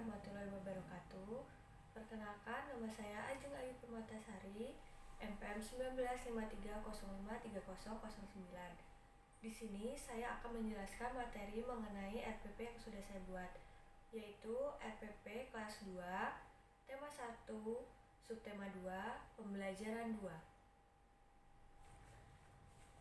warahmatullahi wabarakatuh. Perkenalkan, nama saya Ajeng Ayu Permatasari, NPM 1953053009. Di sini saya akan menjelaskan materi mengenai RPP yang sudah saya buat, yaitu RPP kelas 2, tema 1, subtema 2, pembelajaran 2.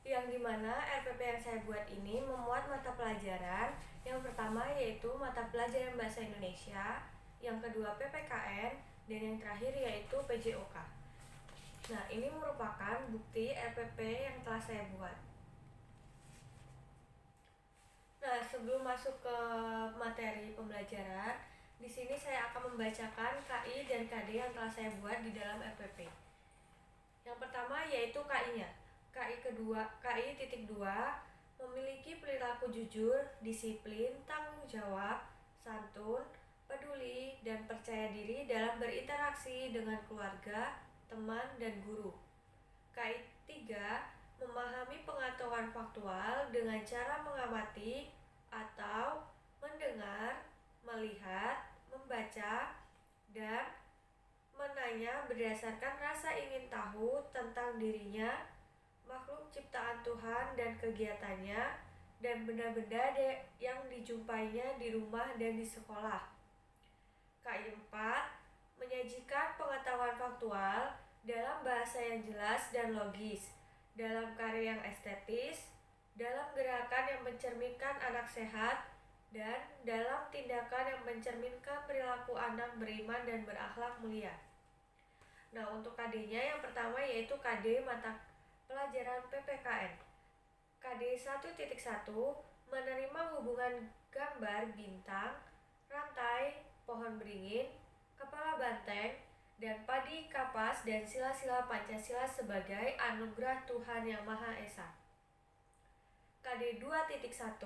Yang dimana RPP yang saya buat ini memuat mata pelajaran. Yang pertama yaitu mata pelajaran Bahasa Indonesia, yang kedua PPKN, dan yang terakhir yaitu PJOK. Nah, ini merupakan bukti RPP yang telah saya buat. Nah, sebelum masuk ke materi pembelajaran, di sini saya akan membacakan KI dan KD yang telah saya buat di dalam RPP. Yang pertama yaitu KI-nya. KI.2 memiliki perilaku jujur, disiplin, tanggung jawab, santun, peduli, dan percaya diri dalam berinteraksi dengan keluarga, teman, dan guru. KI.3 memahami pengetahuan faktual dengan cara mengamati atau mendengar, melihat, membaca, dan menanya berdasarkan rasa ingin tahu tentang dirinya, makhluk ciptaan Tuhan dan kegiatannya, dan benda-benda yang dijumpainya di rumah dan di sekolah. KI4 menyajikan pengetahuan faktual dalam bahasa yang jelas dan logis, dalam karya yang estetis, dalam gerakan yang mencerminkan anak sehat, dan dalam tindakan yang mencerminkan perilaku anak beriman dan berakhlak mulia. Nah, untuk KD-nya yang pertama yaitu KD mata pelajaran PPKN. KD 1.1 menerima hubungan gambar bintang, rantai, pohon beringin, kepala banteng, dan padi kapas dan sila-sila Pancasila sebagai anugerah Tuhan Yang Maha Esa. KD 2.1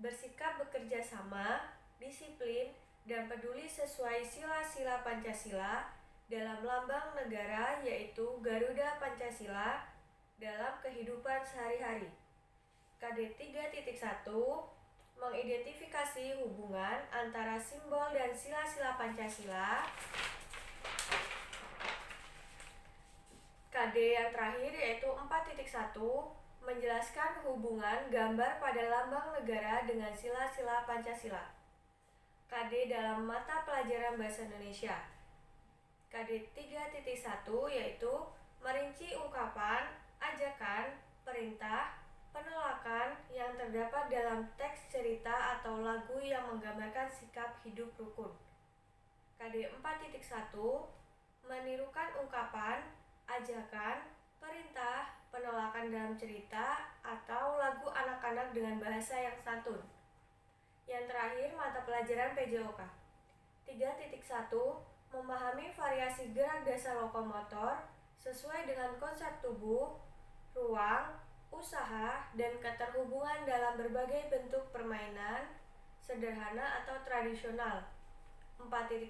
bersikap bekerja sama, disiplin, dan peduli sesuai sila-sila Pancasila dalam lambang negara yaitu Garuda Pancasila dalam kehidupan sehari-hari. KD 3.1 mengidentifikasi hubungan antara simbol dan sila-sila Pancasila. KD yang terakhir yaitu 4.1 menjelaskan hubungan gambar pada lambang negara dengan sila-sila Pancasila. KD dalam mata pelajaran Bahasa Indonesia. KD 3.1 yaitu merinci ungkapan, ajakan, perintah, penolakan yang terdapat dalam teks cerita atau lagu yang menggambarkan sikap hidup rukun. KD 4.1 menirukan ungkapan, ajakan, perintah, penolakan dalam cerita atau lagu anak-anak dengan bahasa yang santun. Yang terakhir mata pelajaran PJOK. 3.1 memahami variasi gerak dasar lokomotor sesuai dengan konsep tubuh, ruang, usaha, dan keterhubungan dalam berbagai bentuk permainan, sederhana atau tradisional. 4.1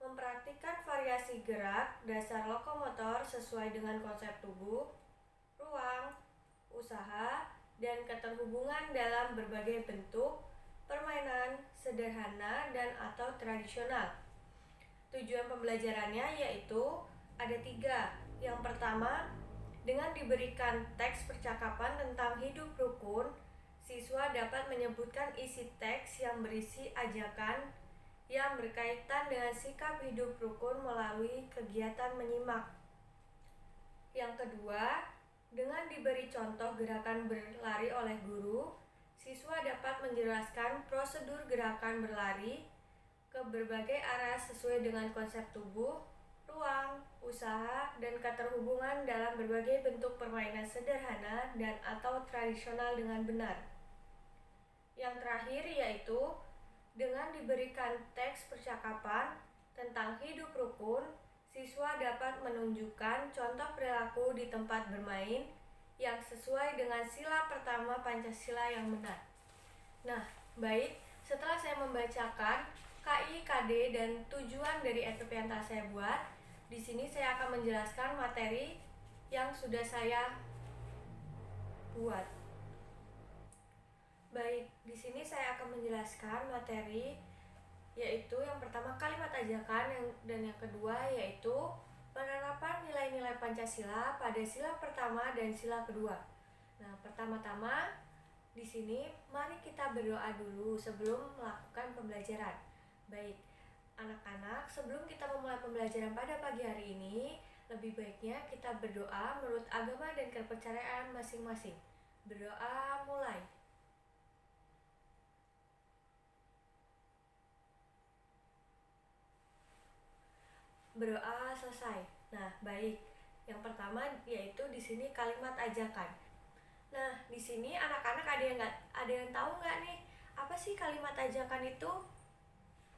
mempraktikkan variasi gerak dasar lokomotor sesuai dengan konsep tubuh, ruang, usaha, dan keterhubungan dalam berbagai bentuk permainan, sederhana, dan atau tradisional. Tujuan pembelajarannya yaitu ada 3. Yang pertama, dengan diberikan teks percakapan tentang hidup rukun, siswa dapat menyebutkan isi teks yang berisi ajakan yang berkaitan dengan sikap hidup rukun melalui kegiatan menyimak. Yang kedua, dengan diberi contoh gerakan berlari oleh guru, siswa dapat menjelaskan prosedur gerakan berlari ke berbagai arah sesuai dengan konsep tubuh, ruang, usaha, dan keterhubungan dalam berbagai bentuk permainan sederhana dan atau tradisional dengan benar. Yang terakhir yaitu dengan diberikan teks percakapan tentang hidup rukun, siswa dapat menunjukkan contoh perilaku di tempat bermain yang sesuai dengan sila pertama Pancasila yang benar. Nah, baik, setelah saya membacakan KI, KD, dan tujuan dari RPP yang telah saya buat, di sini saya akan menjelaskan materi yang sudah saya buat. Baik, di sini saya akan menjelaskan materi yaitu yang pertama kalimat ajakan dan yang kedua yaitu penerapan nilai-nilai Pancasila pada sila pertama dan sila kedua. Nah, pertama-tama di sini mari kita berdoa dulu sebelum melakukan pembelajaran. Baik, anak-anak, sebelum kita memulai pembelajaran pada pagi hari ini, lebih baiknya kita berdoa menurut agama dan kepercayaan masing-masing. Berdoa mulai. Berdoa selesai. Nah, baik. Yang pertama yaitu di sini kalimat ajakan. Nah, di sini anak-anak ada yang tahu nggak nih apa sih kalimat ajakan itu?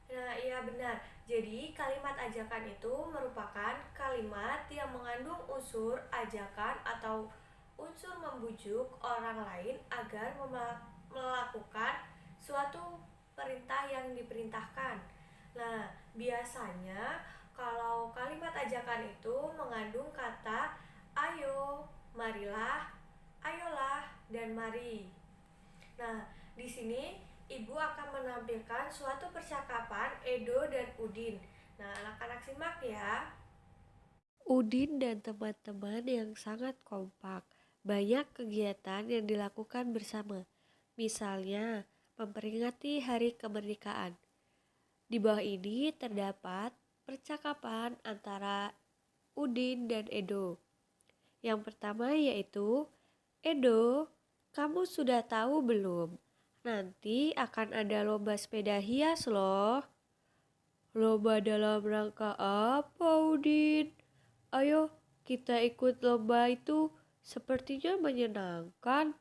Nah, iya benar. Jadi, kalimat ajakan itu merupakan kalimat yang mengandung unsur ajakan atau unsur membujuk orang lain agar melakukan suatu perintah yang diperintahkan. Nah, biasanya kalau kalimat ajakan itu mengandung kata ayo, marilah, ayolah, dan mari. Nah, di sini Ibu akan menampilkan suatu percakapan Edo dan Udin. Nah, anak-anak simak ya. Udin dan teman-teman yang sangat kompak. Banyak kegiatan yang dilakukan bersama. Misalnya, memperingati Hari Kemerdekaan. Di bawah ini terdapat percakapan antara Udin dan Edo. Yang pertama yaitu, Edo, kamu sudah tahu belum? Nanti akan ada lomba sepeda hias loh. Lomba dalam rangka apa, Udin? Ayo kita ikut lomba itu, sepertinya menyenangkan.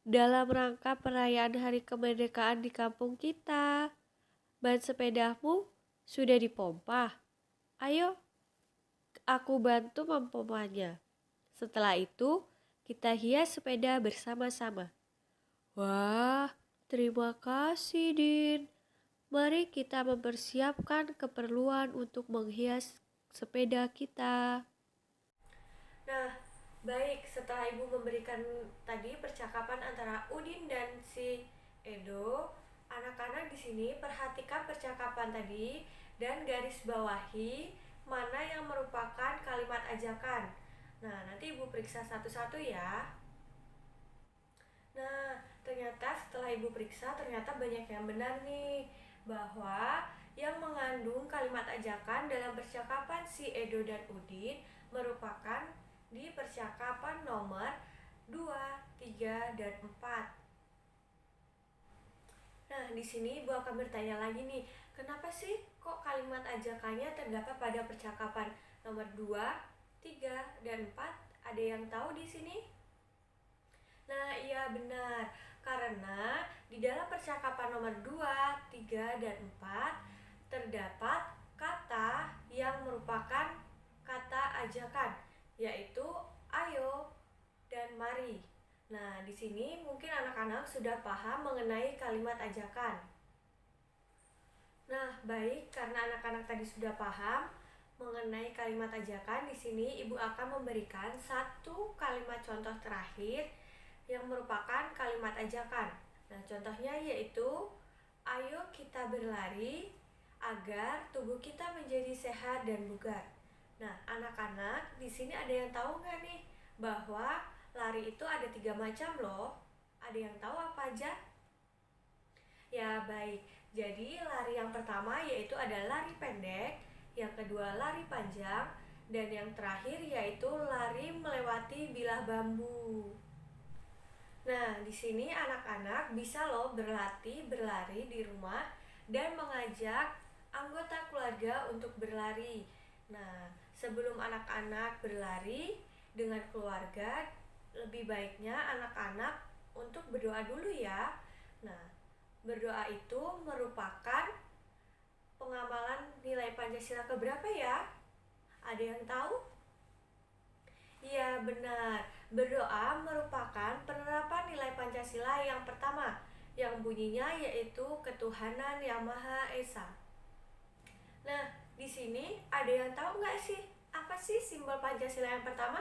Dalam rangka perayaan Hari Kemerdekaan di kampung kita. Ban sepedamu sudah dipompa. Ayo aku bantu mempompanya. Setelah itu kita hias sepeda bersama-sama. Wah, terima kasih Din. Mari kita mempersiapkan keperluan untuk menghias sepeda kita. Nah, baik, setelah Ibu memberikan tadi percakapan antara Udin dan si Edo, anak-anak di sini perhatikan percakapan tadi dan garis bawahi mana yang merupakan kalimat ajakan. Nah, nanti Ibu periksa satu-satu ya. Nah, ternyata setelah Ibu periksa ternyata banyak yang benar nih, bahwa yang mengandung kalimat ajakan dalam percakapan si Edo dan Udin merupakan di percakapan nomor 2, 3, dan 4. Nah, di sini Ibu akan bertanya lagi nih, kenapa sih kok kalimat ajakannya terdapat pada percakapan nomor 2, 3, dan 4? Ada yang tahu di sini? Nah, iya benar. Karena di dalam percakapan nomor 2, 3, dan 4 terdapat kata yang merupakan kata ajakan, yaitu ayo dan mari. Nah, di sini mungkin anak-anak sudah paham mengenai kalimat ajakan. Nah, baik, karena anak-anak tadi sudah paham mengenai kalimat ajakan, di sini Ibu akan memberikan satu kalimat contoh terakhir yang merupakan kalimat ajakan. Nah, contohnya yaitu ayo kita berlari agar tubuh kita menjadi sehat dan bugar. Nah, anak-anak, di sini ada yang tahu nggak nih bahwa lari itu ada 3 macam loh? Ada yang tahu apa aja? Ya, baik. Jadi, lari yang pertama yaitu ada lari pendek, yang kedua lari panjang, dan yang terakhir yaitu lari melewati bilah bambu. Nah, di sini anak-anak bisa loh berlari di rumah dan mengajak anggota keluarga untuk berlari. Nah, sebelum anak-anak berlari dengan keluarga, lebih baiknya anak-anak untuk berdoa dulu ya. Nah, berdoa itu merupakan pengamalan nilai Pancasila keberapa ya? Ada yang tahu? Iya, benar. Berdoa merupakan penerapan nilai Pancasila yang pertama, yang bunyinya yaitu ketuhanan yang Maha Esa. Nah, di sini ada yang tahu nggak sih apa sih simbol Pancasila yang pertama?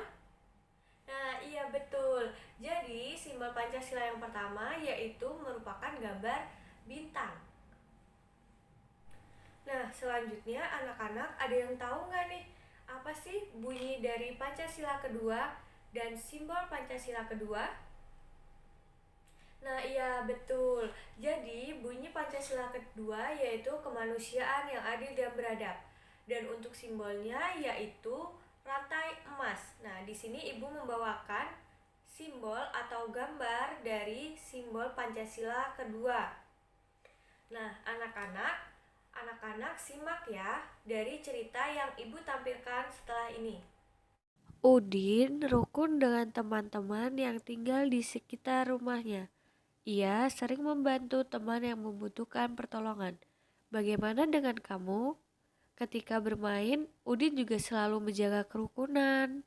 Nah, iya betul. Jadi, simbol Pancasila yang pertama yaitu merupakan gambar bintang. selanjutnya anak-anak ada yang tahu nggak nih apa sih bunyi dari Pancasila kedua dan simbol Pancasila kedua? Nah, iya betul. Jadi, bunyi Pancasila kedua yaitu kemanusiaan yang adil dan beradab. Dan untuk simbolnya yaitu rantai emas. Nah, di sini Ibu membawakan simbol atau gambar dari simbol Pancasila kedua. Nah, anak-anak simak ya dari cerita yang Ibu tampilkan setelah ini. Udin rukun dengan teman-teman yang tinggal di sekitar rumahnya. Ia sering membantu teman yang membutuhkan pertolongan. Bagaimana dengan kamu? Ketika bermain, Udin juga selalu menjaga kerukunan.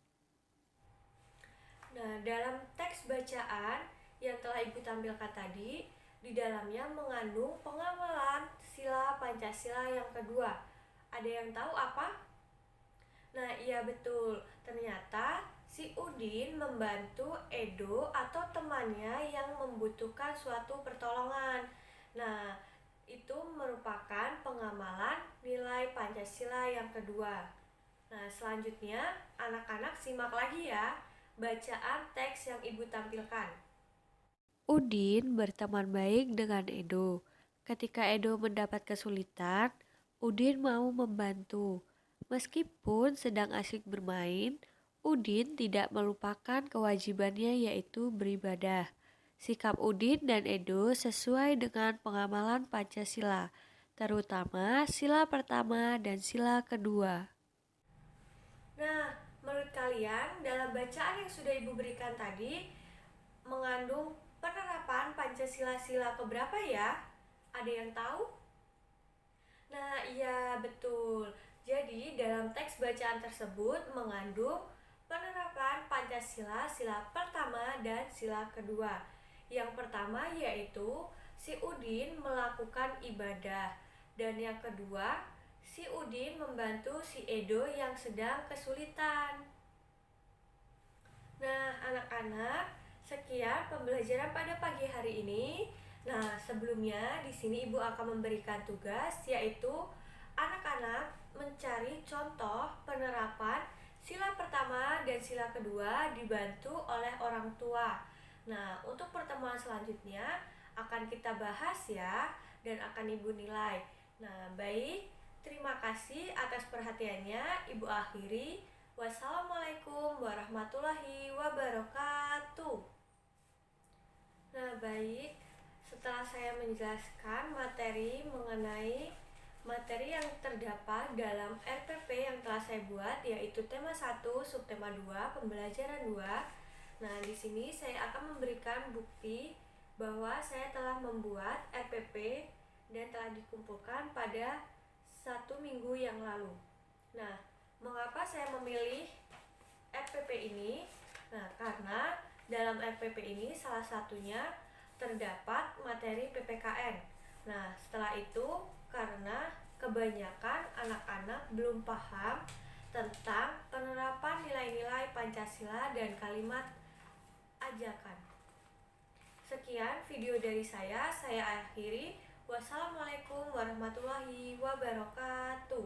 Nah, dalam teks bacaan yang telah Ibu tampilkan tadi, di dalamnya mengandung pengamalan sila Pancasila yang kedua. Ada yang tahu apa? Nah, iya betul. Ternyata si Udin membantu Edo atau temannya yang membutuhkan suatu pertolongan. Nah, itu merupakan pengamalan nilai Pancasila yang kedua. Nah, selanjutnya anak-anak simak lagi ya bacaan teks yang Ibu tampilkan. Udin berteman baik dengan Edo. Ketika Edo mendapat kesulitan, Udin mau membantu. Meskipun sedang asyik bermain, Udin tidak melupakan kewajibannya yaitu beribadah. Sikap Udin dan Edo sesuai dengan pengamalan Pancasila, terutama sila pertama dan sila kedua. Nah, menurut kalian dalam bacaan yang sudah Ibu berikan tadi mengandung penerapan Pancasila sila keberapa ya? Ada yang tahu? Nah, iya betul. Jadi, dalam teks bacaan tersebut mengandung penerapan Pancasila sila pertama dan sila kedua. Yang pertama yaitu si Udin melakukan ibadah, dan yang kedua si Udin membantu si Edo yang sedang kesulitan. Nah, anak-anak, sekian pembelajaran pada pagi hari ini. Nah, sebelumnya di sini Ibu akan memberikan tugas yaitu anak-anak mencari contoh penerapan sila pertama dan sila kedua dibantu oleh orang tua. Nah, untuk pertemuan selanjutnya akan kita bahas ya dan akan Ibu nilai. Nah, baik. Terima kasih atas perhatiannya. Ibu akhiri. Wassalamualaikum warahmatullahi wabarakatuh. Nah, baik. Setelah saya menjelaskan materi mengenai materi yang terdapat dalam RPP yang telah saya buat, yaitu tema 1, subtema 2, pembelajaran 2. Nah, di sini saya akan memberikan bukti bahwa saya telah membuat RPP dan telah dikumpulkan pada 1 minggu yang lalu. Nah, mengapa saya memilih RPP ini? Nah, karena dalam RPP ini salah satunya terdapat materi PPKN. Nah, setelah itu karena kebanyakan anak-anak belum paham tentang penerapan nilai-nilai Pancasila dan kalimat ajakan. Sekian video dari saya akhiri. Wassalamualaikum warahmatullahi wabarakatuh.